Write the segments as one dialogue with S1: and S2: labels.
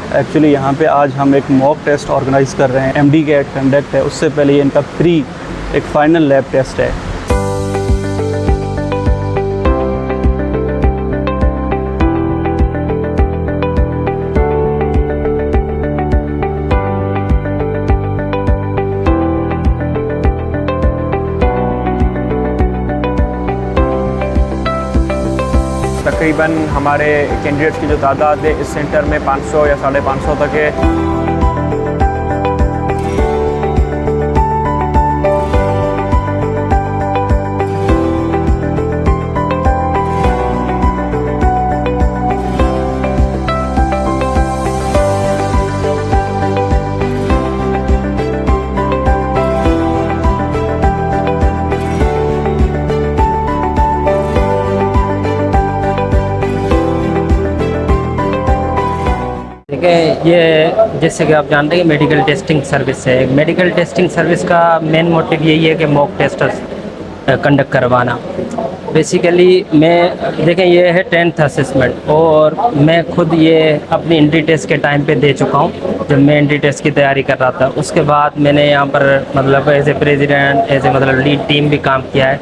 S1: Actually यहाँ पे आज हम एक मॉक टेस्ट ऑर्गेनाइज़ कर रहे हैं। एमडी कैट कंडक्ट है, उससे पहले ये इनका प्री एक फ़ाइनल लैब टेस्ट है।
S2: तकरीबन हमारे कैंडिडेट्स की जो तादाद है इस सेंटर में 500 या 550 तक है।
S3: ये जैसे कि आप जानते हैं कि मेडिकल टेस्टिंग सर्विस है। मेडिकल टेस्टिंग सर्विस का मेन मोटिव यही है कि मॉक टेस्टर्स कंडक्ट करवाना। बेसिकली देखें ये है 10th असेसमेंट, और मैं खुद ये अपनी एंट्री टेस्ट के टाइम पे दे चुका हूँ जब मैं एंट्री टेस्ट की तैयारी कर रहा था। उसके बाद मैंने यहाँ पर मतलब as a president, as a मतलब लीड टीम भी काम किया है।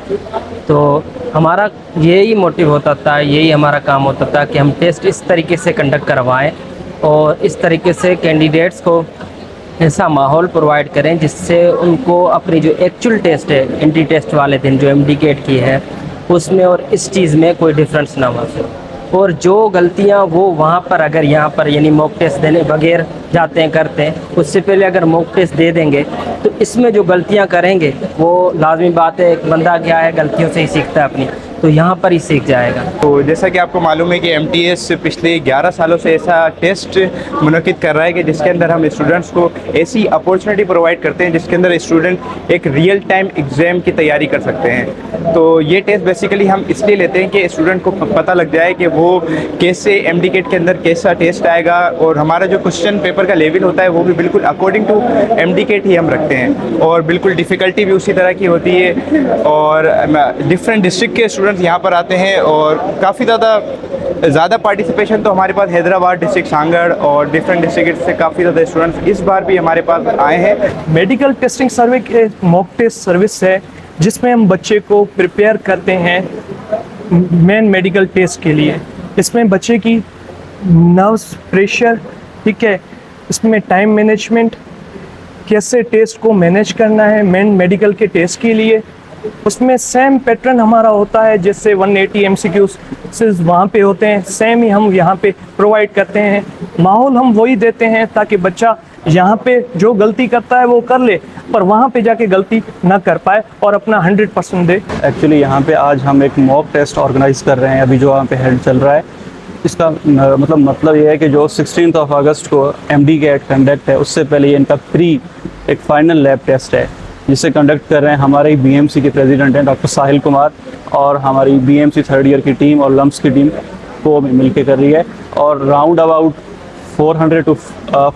S3: तो हमारा यही मोटिव होता था, यही हमारा काम होता था कि हम टेस्ट इस तरीके से कंडक्ट करवाएँ और इस तरीके से कैंडिडेट्स को ऐसा माहौल प्रोवाइड करें जिससे उनको अपनी जो एक्चुअल टेस्ट है, एंट्री टेस्ट वाले दिन जो एमडी कैट की है, उसमें और इस चीज़ में कोई डिफरेंस ना हो। और जो गलतियां वो वहाँ पर अगर यहाँ पर यानी मॉक टेस्ट देने बगैर जाते हैं करते हैं, उससे पहले अगर मॉक टेस्ट दे देंगे तो इसमें जो गलतियां करेंगे वो लाजमी बात है, एक बंदा क्या है गलतियों से ही सीखता है अपनी, तो यहाँ पर ही सीख जाएगा।
S4: तो जैसा कि आपको मालूम है कि एमटीएस पिछले 11 सालों से ऐसा टेस्ट मुनक़िद कर रहा है कि जिसके अंदर हम स्टूडेंट्स को ऐसी अपॉर्चुनिटी प्रोवाइड करते हैं जिसके अंदर स्टूडेंट एक रियल टाइम एग्ज़ाम की तैयारी कर सकते हैं। तो ये टेस्ट बेसिकली हम इसलिए लेते हैं कि स्टूडेंट को पता लग जाए कि वो कैसे एमडी कैट के अंदर कैसा टेस्ट आएगा, और हमारा जो क्वेश्चन पेपर का लेवल होता है वो भी बिल्कुल अकॉर्डिंग टू एमडी कैट ही हम रखते हैं, और बिल्कुल डिफ़िकल्टी भी उसी तरह की होती है। और डिफरेंट डिस्ट्रिक्ट के स्टूडेंट्स यहाँ पर आते हैं और काफ़ी ज़्यादा पार्टिसिपेशन तो हमारे पास हैदराबाद डिस्ट्रिक्ट, सांगड़ और डिफरेंट डिस्ट्रिक्ट से काफ़ी ज़्यादा स्टूडेंट्स इस बार भी हमारे पास आए हैं।
S5: मेडिकल टेस्टिंग सर्विस एक मॉक टेस्ट सर्विस है जिसमें हम बच्चे को प्रिपेयर करते हैं मेन मेडिकल टेस्ट के लिए। इसमें बच्चे की नर्व्स, प्रेशर, ठीक है, इसमें टाइम मैनेजमेंट, कैसे टेस्ट को मैनेज करना है मेन मेडिकल के टेस्ट के लिए। उसमें सेम पैटर्न हमारा होता है, जैसे 180 MCQs वहाँ पे होते हैं, सेम ही हम यहाँ पे प्रोवाइड करते हैं। माहौल हम वही देते हैं ताकि बच्चा यहाँ पे जो गलती करता है वो कर ले, पर वहाँ पे जाके गलती ना कर पाए और अपना 100% दे।
S1: एक्चुअली यहाँ पे आज हम एक मॉक टेस्ट ऑर्गेनाइज़ कर रहे हैं, अभी जो यहाँ पे हेल्ड चल रहा है। इसका मतलब ये है कि जो 16 अगस्त को एमडी कैट कंडक्ट है, उससे पहले ये इनका प्री एक फ़ाइनल लैब टेस्ट है जिसे कंडक्ट कर रहे हैं हमारे बीएमसी के प्रेसिडेंट हैं डॉक्टर साहिल कुमार, और हमारी बीएमसी 3rd ईयर की टीम और लम्स की टीम को मिलकर कर रही है। और round about 400 to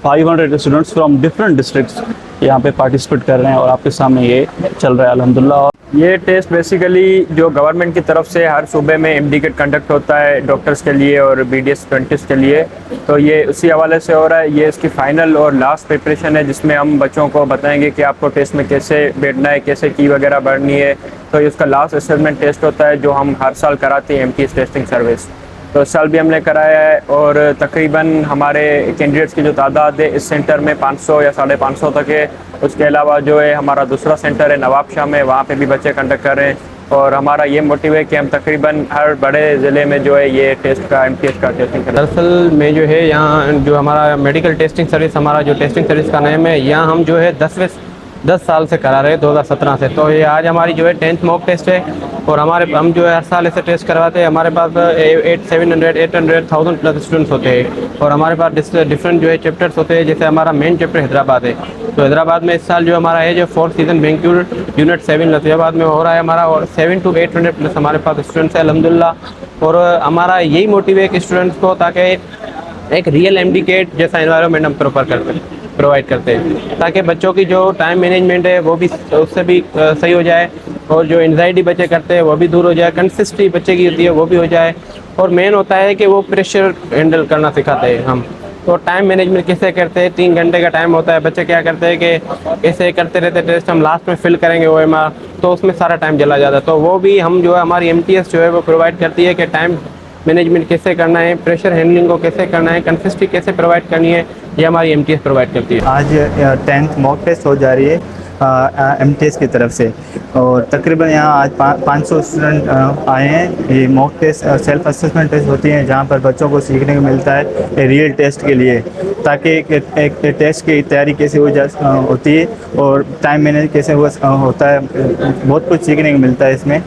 S1: 500 students from different districts यहाँ पे पार्टिसिपेट कर रहे हैं, और आपके सामने ये चल रहा है अल्हम्दुलिल्लाह।
S2: ये टेस्ट बेसिकली जो गवर्नमेंट की तरफ से हर सूबे में एमडी कैट कंडक्ट होता है डॉक्टर्स के लिए और बीडीएस अप्रेंटिस के लिए, तो ये उसी हवाले से हो रहा है। ये इसकी फ़ाइनल और लास्ट प्रिपरेशन है जिसमें हम बच्चों को बताएंगे कि आपको टेस्ट में कैसे बैठना है, कैसे की वगैरह बढ़नी है। तो ये उसका लास्ट असेसमेंट टेस्ट होता है जो हम हर साल कराते हैं एमटीएस टेस्टिंग सर्विस। तो इस साल भी हमने कराया है, और तकरीबन हमारे कैंडिडेट्स की जो तादाद है इस सेंटर में 500 या 550 तक है। उसके अलावा जो है हमारा दूसरा सेंटर है नवाबशाह में, वहाँ पे भी बच्चे कंडक्ट कर रहे हैं। और हमारा ये मोटिव है कि हम तकरीबन हर बड़े ज़िले में जो है ये टेस्ट का एमटीएस का टेस्टिंग करें।
S6: दरअसल में जो है यहाँ जो हमारा मेडिकल टेस्टिंग सर्विस, हमारा जो टेस्टिंग सर्विस का नाम है, यहाँ हम जो है 10 साल से करा रहे हैं, 2017 से। तो ये आज हमारी जो है 10th मॉक टेस्ट है, और हम जो है हर साल ऐसे टेस्ट करवाते हैं। हमारे पास 700, 800, 1000 प्लस स्टूडेंट्स होते हैं, और हमारे पास डिफरेंट जो है चैप्टर्स होते हैं। जैसे हमारा मेन चैप्टर हैदराबाद है, तो हैदराबाद में इस साल जो हमारा है जो 4th सीजन बैंक्वेट यूनिट 7 लतियाबाद में हो रहा है हमारा, और 700 to 800 प्लस हमारे पास स्टूडेंट्स है अल्हम्दुलिल्लाह। और हमारा यही मोटिव है कि स्टूडेंट्स को ताकि एक रियल एमडी कैट जैसा एनवायरनमेंट हम प्रोवाइड करते हैं, ताकि बच्चों की जो टाइम मैनेजमेंट है वो भी उससे भी सही हो जाए, और जो एंजाइटी बच्चे करते हैं वो भी दूर हो जाए, कंसिस्टेंसी बच्चे की होती है वो भी हो जाए, और मेन होता है कि वो प्रेशर हैंडल करना सिखाते हैं हम। तो टाइम मैनेजमेंट कैसे करते हैं, 3 घंटे का टाइम होता है, बच्चे क्या करते हैं कि ऐसे करते रहते टेस्ट, हम लास्ट में फिल करेंगे OMR, तो उसमें सारा टाइम चला जाता है। तो वो भी हम जो है हमारी MTS जो है वो प्रोवाइड करती है कि टाइम मैनेजमेंट कैसे करना है, प्रेशर हैंडलिंग को कैसे करना है, कंसिस्टेंसी कैसे प्रोवाइड करनी है, ये हमारी MTS प्रोवाइड करती है।
S7: आज 10th मॉक टेस्ट हो जा रही है MTS की तरफ से, और तकरीबन यहाँ आज 500 स्टूडेंट आए हैं। ये mock test self assessment test होती हैं जहाँ पर बच्चों को सीखने को मिलता है रियल टेस्ट के लिए, ताकि एक टेस्ट की तैयारी कैसे होती है और टाइम मैनेज कैसे होता है, बहुत कुछ सीखने को मिलता है इसमें।